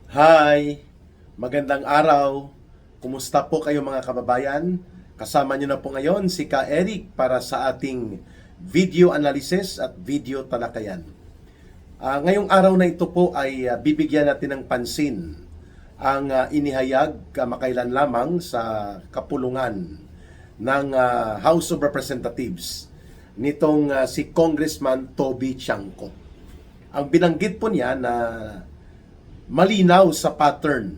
Hi! Magandang araw! Kumusta po kayo mga kababayan? Kasama niyo na po ngayon si Ka Eric para sa ating video analysis at video talakayan. Ngayong araw na ito po ay bibigyan natin ng pansin ang inihayag kamakailan lamang sa kapulungan ng House of Representatives nitong si Congressman Toby Chanco. Ang binanggit po niya na malinaw sa pattern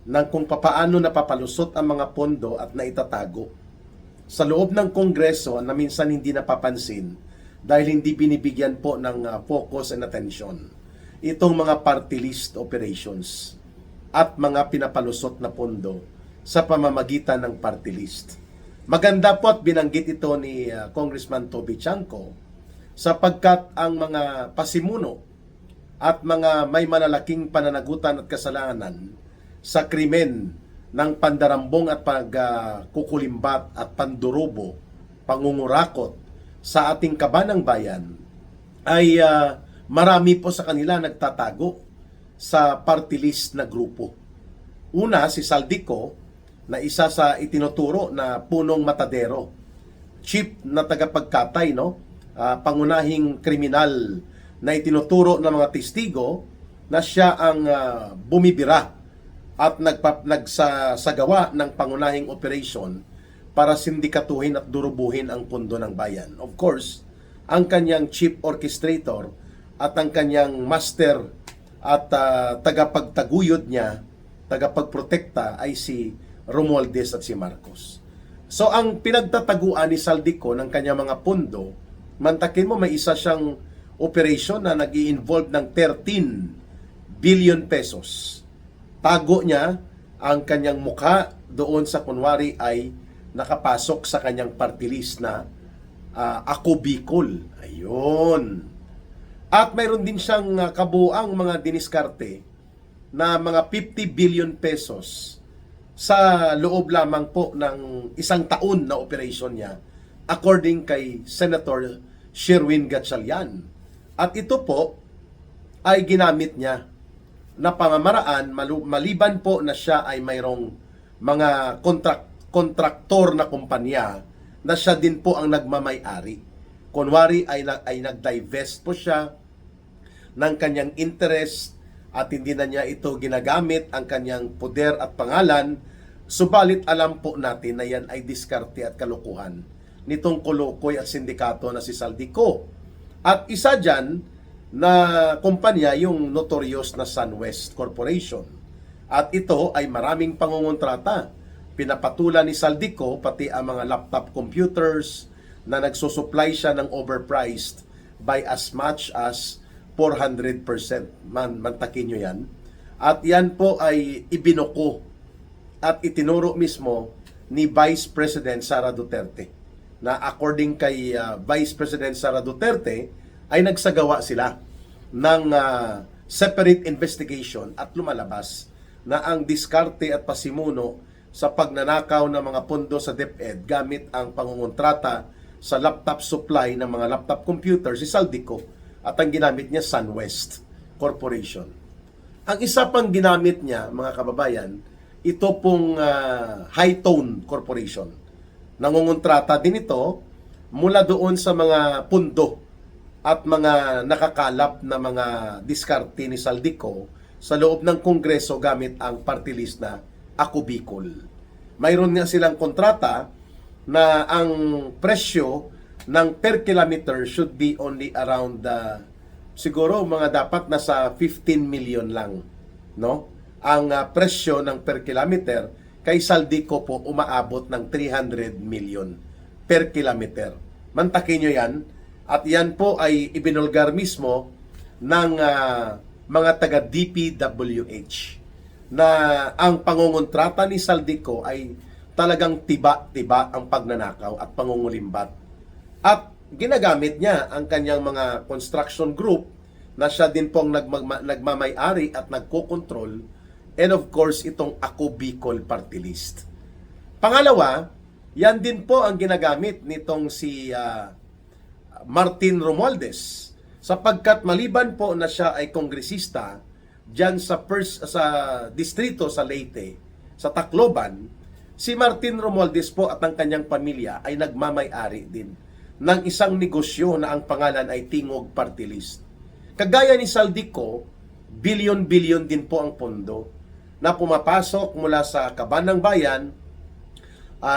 ng kung papaano napapalusot ang mga pondo at naitatago sa loob ng Kongreso na minsan hindi napapansin dahil hindi binibigyan po ng focus and attention itong mga party list operations at mga pinapalusot na pondo sa pamamagitan ng party list. Maganda po at binanggit ito ni Congressman Toby Chanco sapagkat ang mga pasimuno at mga may malalaking pananagutan at kasalanan sa krimen ng pandarambong at pagkukulimbat at pandurubo, pangungurakot sa ating kabanang bayan ay marami po sa kanila nagtatago sa party list na grupo. Una, si Saldico na isa sa itinuturo na punong matadero, chief na tagapagkatay, pangunahing kriminal na itinuturo ng mga testigo na siya ang bumibira at nagsagawa ng pangunahing operation para sindikatuhin at durubuhin ang pondo ng bayan. Of course, ang kanyang chief orchestrator at ang kanyang master at tagapagtaguyod niya, tagapagprotekta ay si Romualdez at si Marcos. So ang pinagtataguan ni Saldico ng kanyang mga pondo, mantakin mo may isa siyang operation na nag-i-involve ng 13 billion pesos. Tago niya ang kanyang mukha doon sa kunwari ay nakapasok sa kanyang party list na Ako Bicol. Ayun. At mayroon din siyang kabuang mga diniskarte na mga 50 billion pesos sa loob lamang po ng isang taon na operation niya according kay Senator Sherwin Gatchalian. At ito po ay ginamit niya na pamamaraan maliban po na siya ay mayroong mga kontraktor na kumpanya na siya din po ang nagmamay-ari. Kunwari ay nag-divest po siya ng kanyang interest at hindi na niya ito ginagamit ang kanyang poder at pangalan, subalit alam po natin na yan ay diskarte at kalukuhan nitong kolokoy at sindikato na si Saldico. At isa dyan na kumpanya yung notorious na SunWest Corporation. At ito ay maraming pangungontrata. Pinapatulan ni Saldico pati ang mga laptop computers na nagsusupply siya ng overpriced by as much as 400%. Mantakin nyo yan. At yan po ay ibinuko at itinuro mismo ni Vice President Sara Duterte na according kay Vice President Sara Duterte ay nagsagawa sila ng separate investigation at lumalabas na ang diskarte at pasimuno sa pagnanakaw ng mga pondo sa DepEd gamit ang pangungontrata sa laptop supply ng mga laptop computers si Saldico at ang ginamit niya SunWest Corporation. Ang isa pang ginamit niya, mga kababayan, ito pong High Tone Corporation. Nangungontrata din ito mula doon sa mga pundo at mga nakakalap na mga diskarte ni Saldico sa loob ng Kongreso gamit ang party list na Ako Bicol. Mayroon nga silang kontrata na ang presyo ng per kilometer should be only around siguro mga dapat nasa 15 million lang, no? Ang presyo ng per kilometer kay Saldico po umaabot ng 300 million per kilometer. Mantakin nyo yan. At yan po ay ibinulgar mismo ng mga taga DPWH na ang pangungontrata ni Saldico ay talagang tiba-tiba ang pagnanakaw at pangungulimbat. At ginagamit niya ang kanyang mga construction group na siya din pong nagmamay-ari at nagkokontrol. And of course, itong Ako Bicol Party List. Pangalawa, yan din po ang ginagamit nitong si Martin Romualdez sapagkat maliban po na siya ay kongresista, diyan sa distrito sa Leyte, sa Tacloban, si Martin Romualdez po at ang kanyang pamilya ay nagmamay-ari din ng isang negosyo na ang pangalan ay Tingog Party List. Kagaya ni Saldico, bilyon-bilyon din po ang pondo na pumapasok mula sa kaban ng bayan,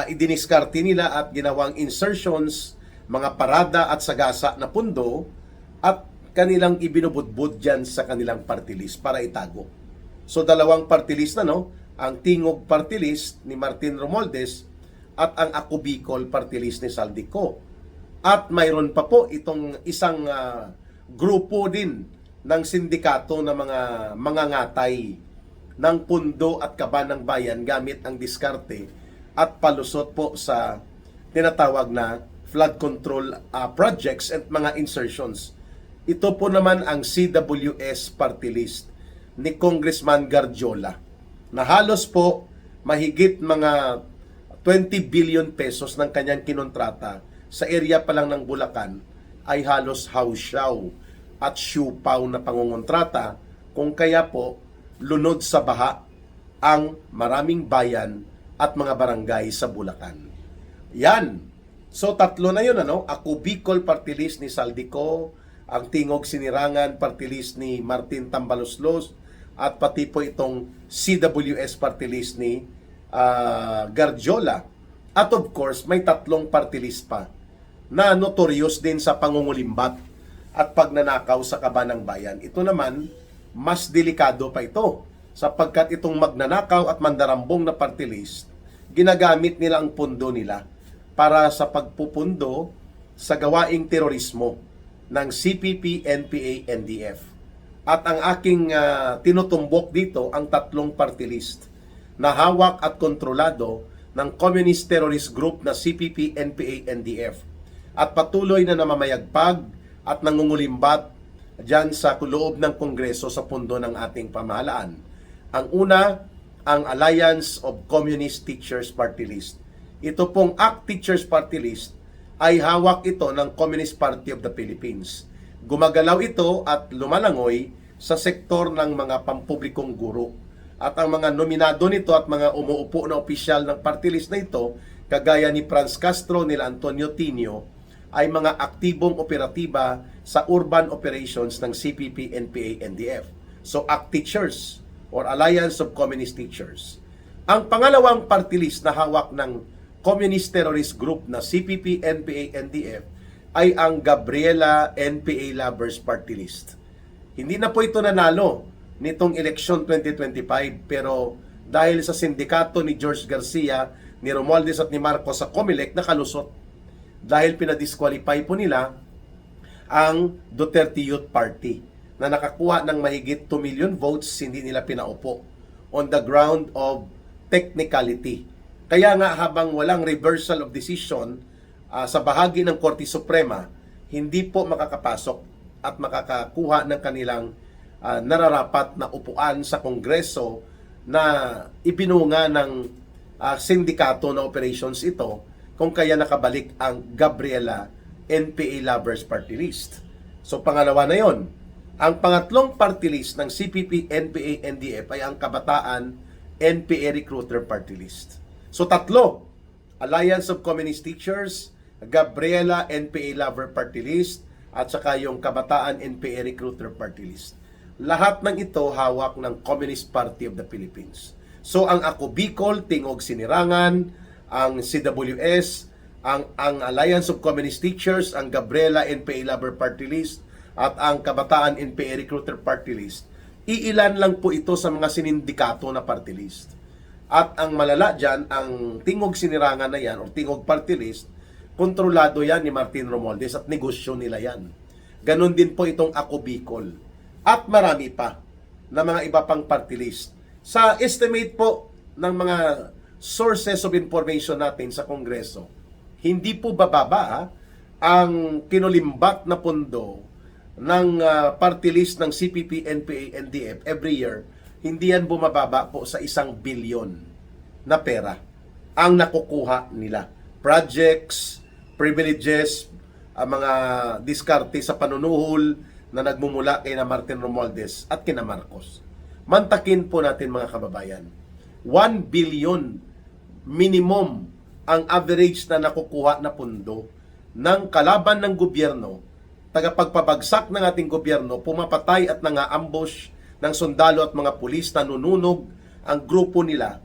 idiniskarte nila at ginawang insertions, mga parada at sagasa na pundo at kanilang ibinubudbud dyan sa kanilang party list para itago. So dalawang party list na, no? Ang Tingog Party List ni Martin Romualdez at ang Ako Bicol Party List ni Saldico. At mayroon pa po itong isang grupo din ng sindikato na mga mangangatay ng pundo at kaban ng bayan gamit ang diskarte at palusot po sa tinatawag na flood control projects at mga insertions. Ito po naman ang CWS Party List ni Congressman Garjola na halos po mahigit mga 20 billion pesos ng kanyang kinontrata sa area pa lang ng Bulacan ay halos hawsyaw at siupaw na pangungontrata, kung kaya po lunod sa baha ang maraming bayan at mga barangay sa Bulacan. Yan. So tatlo na yun, ano? Ako Bicol Party List ni Saldico, ang Tingog Sinirangan Party List ni Martin Tambaloslos, at pati po itong CWS Party List ni Garjola. At of course, may tatlong party list pa na notorious din sa pangungulimbat at pagnanakaw sa kaban ng bayan. Ito naman, mas delikado pa ito sapagkat itong magnanakaw at mandarambong na party list, ginagamit nila ang pundo nila para sa pagpupundo sa gawaing terorismo ng CPP, NPA, NDF. At ang aking tinutumbok dito ang tatlong party list na hawak at kontrolado ng communist terrorist group na CPP, NPA, NDF at patuloy na namamayagpag at nangungulimbat dyan sa loob ng Kongreso sa pundo ng ating pamahalaan. Ang una, ang Alliance of Communist Teachers Party List. Ito pong ACT Teachers Party List ay hawak ito ng Communist Party of the Philippines. Gumagalaw ito at lumalangoy sa sektor ng mga pampublikong guro. At ang mga nominado nito at mga umuupo na opisyal ng party list na ito, kagaya ni Franz Castro, nila Antonio Tinio, ay mga aktibong operatiba sa urban operations ng CPP, NPA, NDF. So, ACT Teachers or Alliance of Communist Teachers. Ang pangalawang party list na hawak ng Communist Terrorist Group na CPP, NPA, NDF ay ang Gabriela NPA Lovers Party List. Hindi na po ito nanalo nitong eleksyon 2025, pero dahil sa sindikato ni George Garcia, ni Romualdez at ni Marcos sa COMELEC, nakalusot dahil pinadisqualify po nila ang Duterte Youth Party na nakakuha ng mahigit 2 million votes, hindi nila pinaupo on the ground of technicality. Kaya nga habang walang reversal of decision sa bahagi ng Korte Suprema, hindi po makakapasok at makakakuha ng kanilang nararapat na upuan sa Kongreso na ibinunga ng sindikato na operations ito, kung kaya nakabalik ang Gabriela NPA Lovers Party List. So pangalawa na yon. Ang pangatlong party list ng CPP, NPA, NDF ay ang Kabataan NPA Recruiter Party List. So tatlo, Alliance of Communist Teachers, Gabriela NPA Lover Party List, at saka yung Kabataan NPA Recruiter Party List. Lahat ng ito hawak ng Communist Party of the Philippines. So ang Ako Bicol, Tingog Sinirangan, ang CWS, ang Alliance of Communist Teachers, ang Gabriela NPA Lover Party List, at ang Kabataan NPA Recruiter Party List, iilan lang po ito sa mga sinindikato na party list. At ang malala dyan, ang Tingog Sinirangan na yan, o Tingog Party List, kontrolado yan ni Martin Romualdez at negosyo nila yan. Ganon din po itong Ako Bicol. At marami pa na mga iba pang party list. Sa estimate po ng mga sources of information natin sa Kongreso, hindi po bababa ang kinulimbat na pondo ng party list ng CPP, NPA, NDF every year. Hindi yan bumababa po sa 1 billion na pera ang nakukuha nila. Projects, privileges, mga diskarte sa panunuhol na nagmumula kay na Martin Romualdez at kina Marcos. Mantakin po natin mga kababayan. 1 billion minimum ang average na nakukuha na pundo ng kalaban ng gobyerno, tagapagpabagsak ng ating gobyerno, pumapatay at nangaambush ng sundalo at mga pulis, nanununog ang grupo nila.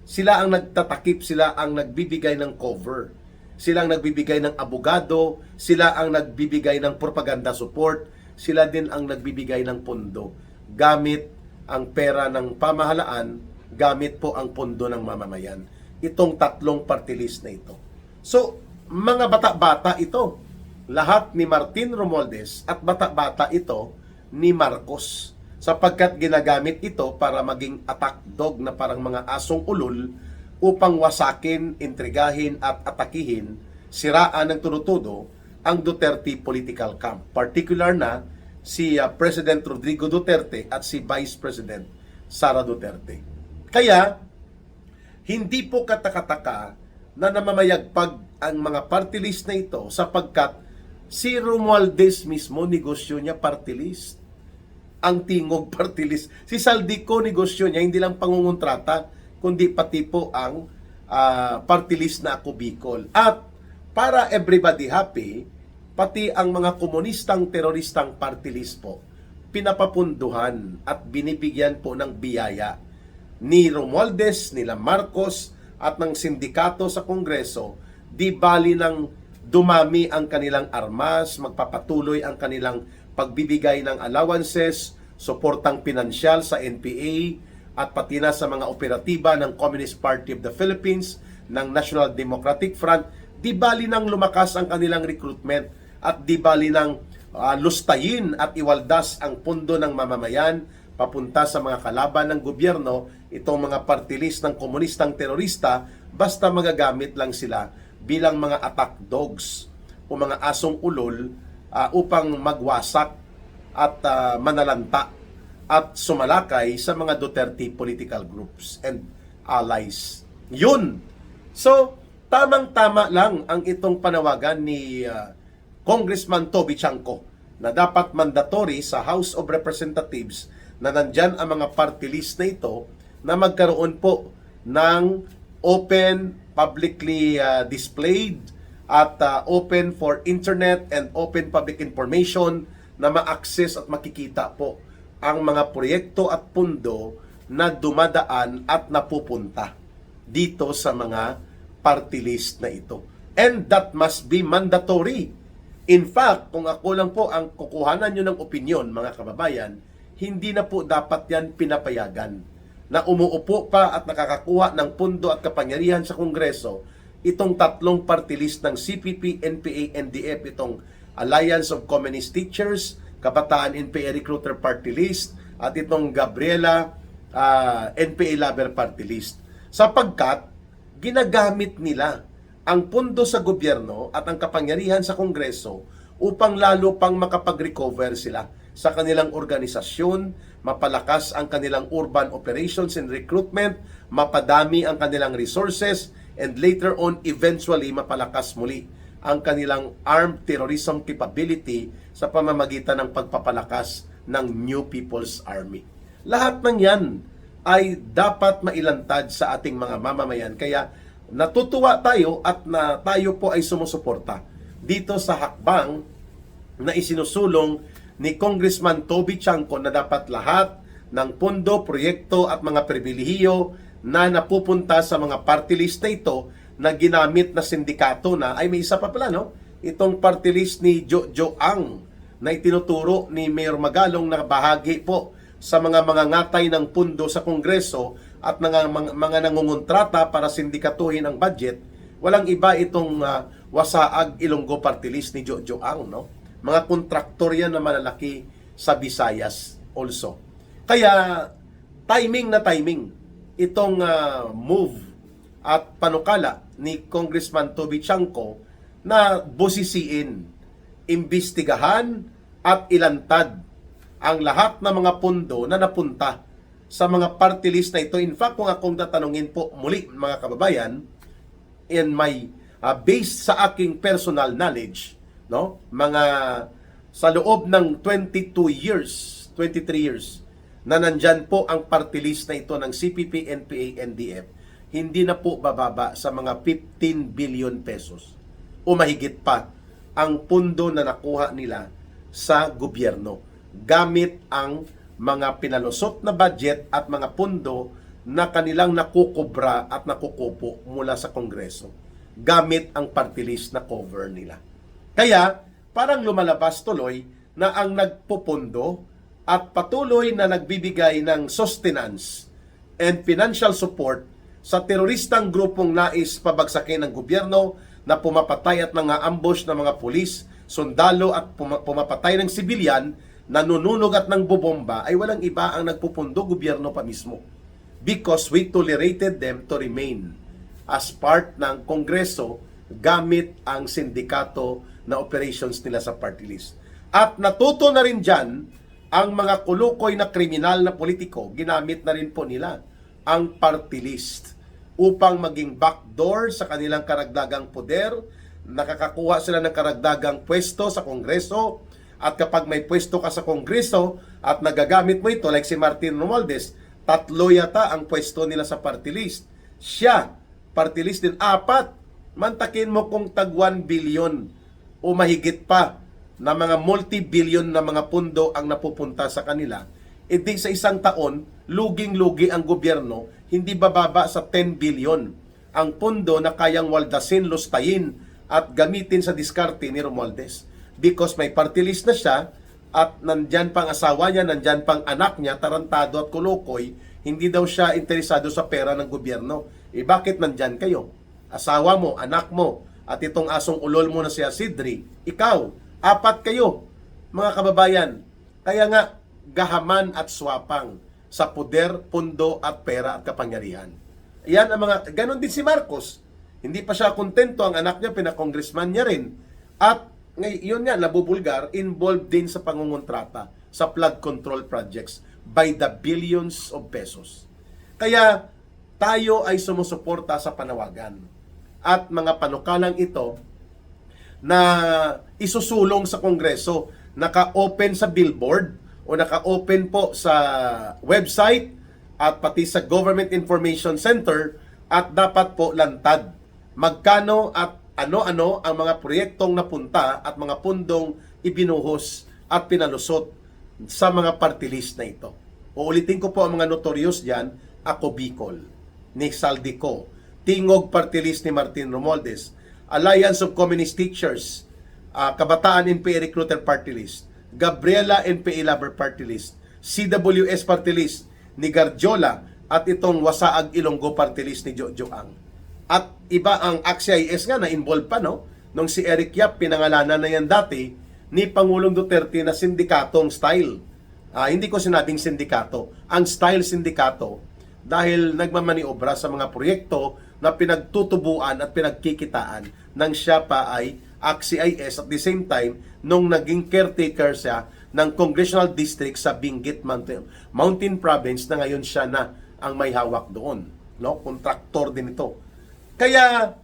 Sila ang nagtatakip, sila ang nagbibigay ng cover, sila ang nagbibigay ng abogado, sila ang nagbibigay ng propaganda support, sila din ang nagbibigay ng pondo. Gamit ang pera ng pamahalaan, gamit po ang pondo ng mamamayan. Itong tatlong party list na ito. So, mga bata-bata ito. Lahat ni Martin Romualdez at bata-bata ito ni Marcos. Sapagkat ginagamit ito para maging attack dog na parang mga asong ulol upang wasakin, intrigahin at atakihin, siraan ng tunutudo ang Duterte political camp. Particular na si President Rodrigo Duterte at si Vice President Sara Duterte. Kaya, hindi po katakataka na namamayagpag ang mga party list na ito sapagkat si Romualdez mismo negosyo niya party list. Ang Tingog party list. Si Saldico negosyo niya, hindi lang pangungontrata, kundi pati po ang party list na Ako Bicol. At para everybody happy, pati ang mga komunistang teroristang party list po, pinapapunduhan at binibigyan po ng biyaya ni Romualdez, nila Marcos at ng sindikato sa Kongreso, di bali ng dumami ang kanilang armas, magpapatuloy ang kanilang pagbibigay ng allowances, suportang pinansyal sa NPA at pati na sa mga operatiba ng Communist Party of the Philippines, ng National Democratic Front, di bali ng lumakas ang kanilang recruitment at di bali ng lustayin at iwaldas ang pundo ng mamamayan papunta sa mga kalaban ng gobyerno, itong mga party list ng komunistang terorista, basta magagamit lang sila bilang mga attack dogs o mga asong ulol upang magwasak at manalanta at sumalakay sa mga Duterte political groups and allies. Yun! So, tamang-tama lang ang itong panawagan ni Congressman Toby Chanco na dapat mandatory sa House of Representatives na nandyan ang mga party list na ito na magkaroon po ng open, publicly displayed at open for internet and open public information na ma-access at makikita po ang mga proyekto at pundo na dumadaan at napupunta dito sa mga party list na ito. And that must be mandatory. In fact, kung ako lang po ang kukuhanan nyo ng opinion, mga kababayan, hindi na po dapat yan pinapayagan na umuupo pa at nakakakuha ng pundo at kapangyarihan sa Kongreso itong tatlong party list ng CPP, NPA, NDF, itong Alliance of Communist Teachers, Kabataan NPA Recruiter Party List, at itong Gabriela NPA Lover Party List. Sapagkat ginagamit nila ang pundo sa gobyerno at ang kapangyarihan sa Kongreso upang lalo pang makapag-recover sila sa kanilang organisasyon, mapalakas ang kanilang urban operations and recruitment, mapadami ang kanilang resources, and later on, eventually, mapalakas muli ang kanilang armed terrorism capability sa pamamagitan ng pagpapalakas ng New People's Army. Lahat ng yan ay dapat mailantad sa ating mga mamamayan. Kaya natutuwa tayo at na tayo po ay sumusuporta dito sa hakbang na isinusulong ni Congressman Toby Chanco na dapat lahat ng pondo, proyekto at mga pribilehiyo na napupunta sa mga party list na ito na ginamit na sindikato na, ay may isa pa pala, no? Itong party list ni Jojo Ang na itinuturo ni Mayor Magalong na bahagi po sa mga ngatay ng pundo sa Kongreso at mga nangungontrata para sindikatuhin ang budget. Walang iba itong Wasaag Ilonggo party list ni Jojo Ang, no? Mga kontraktor yan na malalaki sa Visayas also. Kaya timing na timing itong move at panukala ni Congressman Toby Chanco na busisiin, imbestigahan at ilantad ang lahat ng mga pundo na napunta sa mga party list na ito. In fact, kung akong tatanungin po muli mga kababayan, in my based sa aking personal knowledge, no, mga sa loob ng 23 years na nandyan po ang party list na ito ng CPP, NPA, NDF, hindi na po bababa sa mga 15 billion pesos o mahigit pa ang pundo na nakuha nila sa gobyerno gamit ang mga pinalusot na budget at mga pundo na kanilang nakukubra at nakukupo mula sa Kongreso gamit ang party list na cover nila. Kaya parang lumalabas tuloy na ang nagpupundo at patuloy na nagbibigay ng sustenance and financial support sa teroristang grupong nais pabagsakin ng gobyerno na pumapatay at nang-aambush ng mga pulis, sundalo at pumapatay ng sibilyan, nanununog at nang bubomba ay walang iba ang nagpupundo, gobyerno pa mismo. Because we tolerated them to remain as part ng Kongreso gamit ang sindikato na operations nila sa party list. At natuto na rin dyan ang mga kulukoy na kriminal na politiko, ginamit na rin po nila ang party list upang maging backdoor sa kanilang karagdagang poder. Nakakakuha sila ng karagdagang pwesto sa Kongreso, at kapag may pwesto ka sa Kongreso at nagagamit mo ito, like si Martin Romualdez, 3 yata ang pwesto nila sa party list. Siya, party list din, 4. Mantakin mo kung tag 1 billion o mahigit pa na mga multi-billion na mga pundo ang napupunta sa kanila, edi sa isang taon, luging-lugi ang gobyerno, hindi bababa sa 10 billion ang pundo na kayang waldasin, lustayin at gamitin sa diskarte ni Romualdez. Because may party list na siya at nandyan pang asawa niya, nandyan pang anak niya, tarantado at kulukoy, hindi daw siya interesado sa pera ng gobyerno. Bakit nandyan kayo? Asawa mo, anak mo, at itong asong ulol mo na si Asidri, ikaw, 4 kayo, mga kababayan. Kaya nga, gahaman at swapang sa poder, pundo at pera at kapangyarihan. Yan ang mga, ganon din si Marcos. Hindi pa siya kontento, ang anak niya, pinakongresman niya rin. At yun nga, nabubulgar, involved din sa pangungontrata sa flood control projects by the billions of pesos. Kaya tayo ay sumusuporta sa panawagan at mga panukalang ito na isusulong sa Kongreso, naka-open sa billboard o naka-open po sa website at pati sa Government Information Center, at dapat po lantad magkano at ano-ano ang mga proyektong napunta at mga pundong ibinuhos at pinalusot sa mga party list na ito. Uulitin ko po ang mga notorious dyan: Ako Bicol, ni Saldico, Tingog party list ni Martin Romualdez, Alliance of Communist Teachers, Kabataan NPA Recruiter Party List, Gabriela NPA Lover Party List, CWS Party List ni Garjola, at itong Wasaag Ilonggo Party List ni Jojo Ang. At iba ang AXIS nga na involved pa, no? Nung si Eric Yap, pinangalanan na yan dati ni Pangulong Duterte na sindikatong style. Hindi ko sinabing sindikato, ang style sindikato, dahil nagmamaniobra sa mga proyekto na pinagtutubuan at pinagkikitaan ng siya pa ay AXIS at the same time nung naging caretaker siya ng Congressional District sa Benguet Mountain Province na ngayon siya na ang may hawak doon, no? Kontraktor din ito. Kaya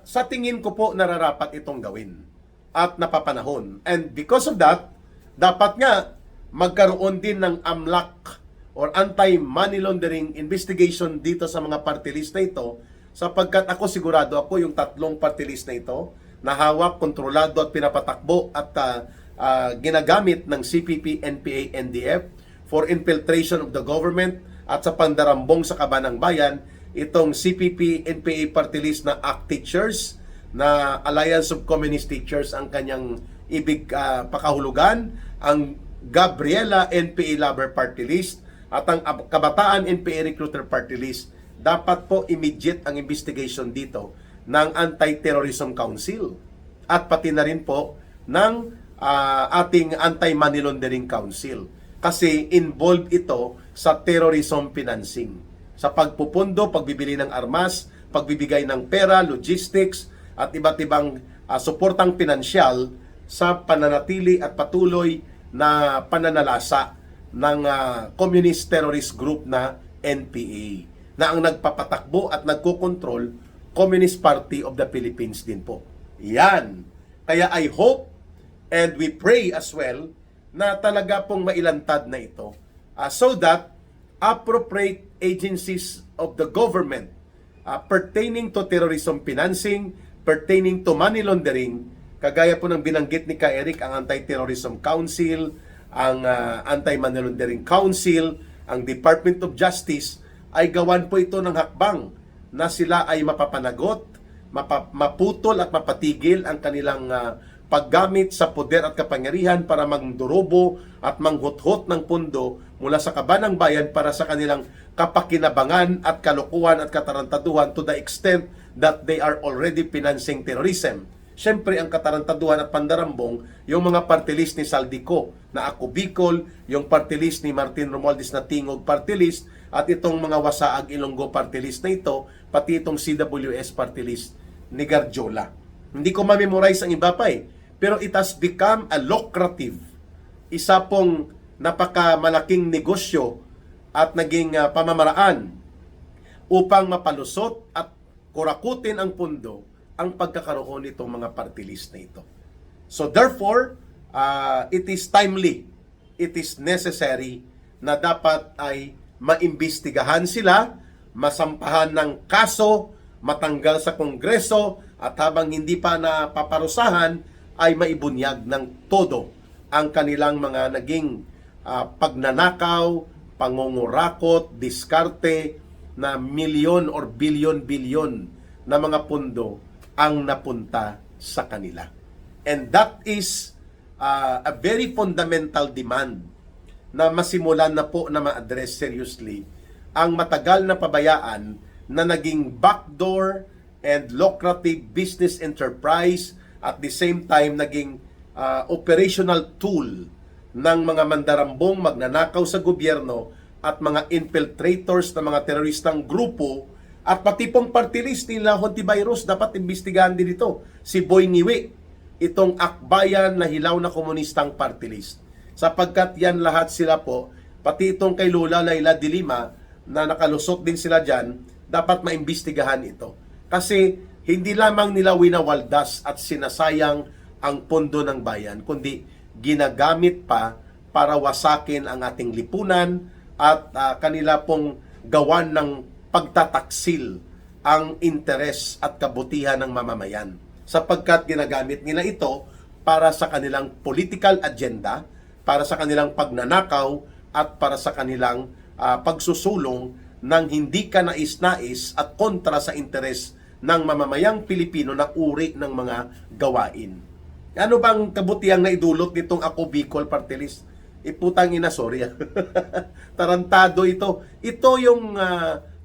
sa tingin ko po nararapat itong gawin at napapanahon. And because of that, dapat nga magkaroon din ng AMLAC or anti-money laundering investigation dito sa mga party list na ito, sapagkat ako sigurado ako yung 3 party list na ito na hawak, kontrolado at pinapatakbo at ginagamit ng CPP, NPA, NDF for infiltration of the government at sa pandarambong sa kabanang bayan. Itong CPP, NPA party list na ACT Teachers, na Alliance of Communist Teachers ang kanyang ibig pakahulugan, ang Gabriela NPA Lover Party List, at ang Kabataan NPA Recruiter Party List. Dapat po immediate ang investigation dito ng Anti-Terrorism Council at pati na rin po ng ating Anti-Money Laundering Council, kasi involved ito sa terrorism financing, sa pagpupundo, pagbibili ng armas, pagbibigay ng pera, logistics at iba't ibang suportang pinansyal sa pananatili at patuloy na pananalasa ng communist terrorist group na NPA, na ang nagpapatakbo at nagkokontrol Communist Party of the Philippines din po. Yan. Kaya I hope and we pray as well na talaga pong mailantad na ito so that appropriate agencies of the government pertaining to terrorism financing, pertaining to money laundering, kagaya po ng binanggit ni Ka Eric, ang Anti-Terrorism Council, ang Anti-Money Laundering Council, ang Department of Justice, ay gawan po ito ng hakbang na sila ay mapapanagot, maputol at mapatigil ang kanilang paggamit sa poder at kapangyarihan para mangdurobo at manghuthot ng pundo mula sa kabanang bayan para sa kanilang kapakinabangan at kalukuhan at katarantaduhan to the extent that they are already financing terrorism. Siyempre, ang katarantaduhan at pandarambong, yung mga party list ni Saldico na Ako Bicol, yung party list ni Martin Romualdez na Tingog party list, at itong mga Wasaag Ilonggo party list na ito, pati itong CWS party list ni Garjola. Hindi ko ma-memorize ang iba pa pero it has become a lucrative, isa pong napakamalaking negosyo at naging pamamaraan upang mapalusot at kurakutin ang pundo ang pagkakaroon nitong mga party list na ito. So therefore, it is timely, it is necessary na dapat ay maimbestigahan sila, masampahan ng kaso, matanggal sa Kongreso, at habang hindi pa napaparusahan, ay maibunyag ng todo ang kanilang mga naging pagnanakaw, pangungurakot, diskarte na milyon or bilyon-bilyon na mga pundo ang napunta sa kanila. And that is a very fundamental demand na masimulan na po na ma-address seriously ang matagal na pabayaan na naging backdoor and lucrative business enterprise, at the same time naging operational tool ng mga mandarambong magnanakaw sa gobyerno at mga infiltrators ng mga teroristang grupo, at pati pong party list nila Hontivirus dapat imbestigahan din ito. Si Boy Ngiwi, itong akbayan na hilaw na komunistang party list. Sapagkat yan lahat sila po, pati itong kay Lola Laila de Lima na nakalusot din sila dyan, dapat maimbestigahan ito. Kasi hindi lamang nila winawaldas at sinasayang ang pondo ng bayan, kundi ginagamit pa para wasakin ang ating lipunan at kanila pong gawan ng pagtataksil ang interes at kabutihan ng mamamayan. Sapagkat ginagamit nila ito para sa kanilang political agenda, para sa kanilang pagnanakaw, at para sa kanilang pagsusulong ng hindi ka nais-nais at kontra sa interes ng mamamayang Pilipino na uri ng mga gawain. Ano bang kabutihang naidulot nitong Ako Bicol Party List? Putang ina, sorry. Tarantado ito. Ito yung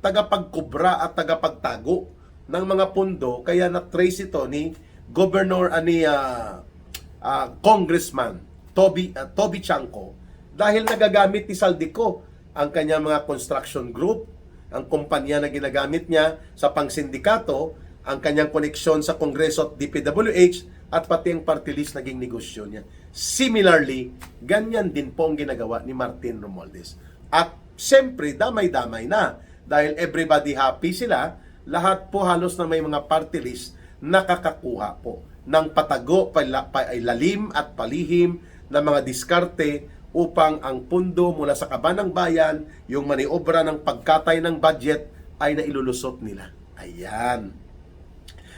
tagapagkubra at tagapagtago ng mga pundo, kaya na-trace ito ni Governor Congressman Toby Chanco, dahil nagagamit ni Saldico ang kanyang mga construction group, ang kumpanya na ginagamit niya sa pangsindikato, ang kanyang koneksyon sa Kongreso at DPWH, at pati ang party list naging negosyo niya. Similarly, ganyan din po ang ginagawa ni Martin Romualdez. At siyempre, damay-damay na. Dahil everybody happy sila, lahat po halos na may mga party list nakakakuha po ng patago, lalim at palihim na mga diskarte upang ang pundo mula sa kabanang bayan, yung maniobra ng pagkatay ng budget, ay nailulusot nila. Ayan.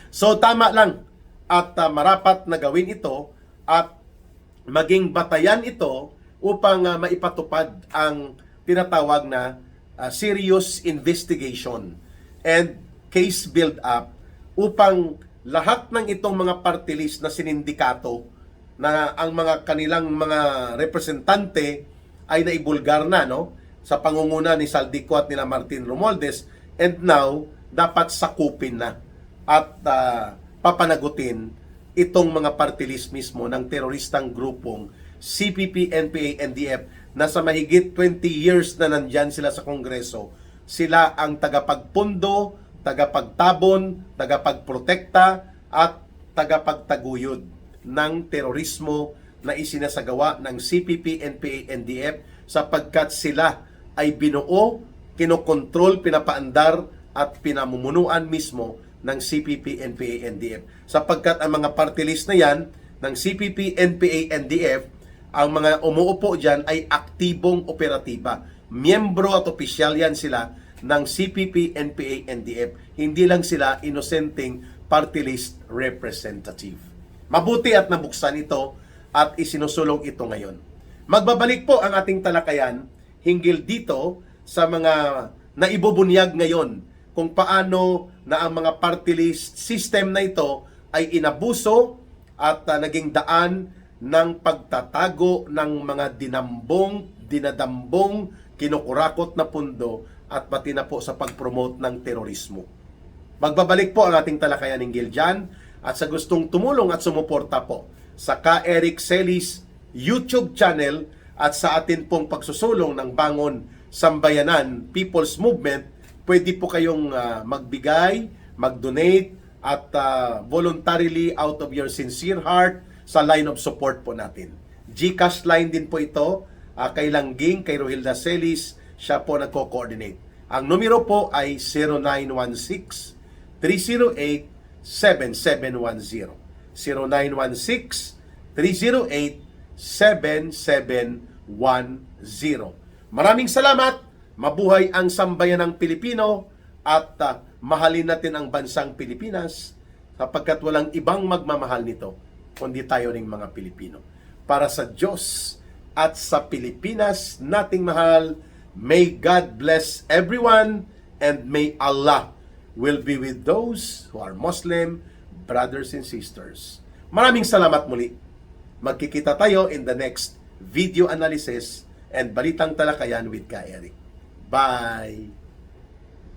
So tama lang at marapat na gawin ito at maging batayan ito upang maipatupad ang tinatawag na serious investigation and case build-up upang lahat ng itong mga party list na sinindikato na ang mga kanilang mga representante ay naibulgar na, no, sa pangunguna ni Saldico at nila Martin Romualdez, and now dapat sakupin na at papanagutin itong mga party list mismo ng teroristang grupong CPP, NPA, NDF na sa mahigit 20 years na nandyan sila sa Kongreso. Sila ang tagapagpundo, tagapagtabon, tagapagprotekta at tagapagtaguyod ng terorismo na isinasagawa ng CPP, NPA, NDF, sapagkat sila ay binuo, kinokontrol, pinapaandar at pinamumunuan mismo ng CPP, NPA, NDF. Sapagkat ang mga party list na yan ng CPP, NPA, NDF ang mga umuupo dyan ay aktibong operatiba. Miyembro at opisyal yan sila ng CPP, NPA, NDF. Hindi lang sila inosenteng party list representative. Mabuti at nabuksan ito at isinusulong ito ngayon. Magbabalik po ang ating talakayan hinggil dito sa mga naibubunyag ngayon kung paano na ang mga party list system na ito ay inabuso at naging daan ng pagtatago ng mga dinadambong, kinukurakot na pundo at pati na po sa pag-promote ng terorismo. Magbabalik po ang ating talakayan hinggil dyan at sa gustong tumulong at sumuporta po sa Ka Eric Celis YouTube channel at sa atin pong pagsusulong ng Bangon Sambayanan People's Movement, pwede po kayong magbigay, mag-donate at voluntarily out of your sincere heart sa line of support po natin. GCash line din po ito, kay Langging, kay Rohilda Celis, siya po nagko-coordinate. Ang numero po ay 0916-308-7710. 0916-308-7710. Maraming salamat, mabuhay ang sambayanang Pilipino at mahalin natin ang bansang Pilipinas sapagkat walang ibang magmamahal nito kundi tayo ring mga Pilipino. Para sa Diyos at sa Pilipinas nating mahal, may God bless everyone and may Allah will be with those who are Muslim brothers and sisters. Maraming salamat muli. Magkikita tayo in the next video analysis and Balitang Talakayan with Ka Eric. Bye!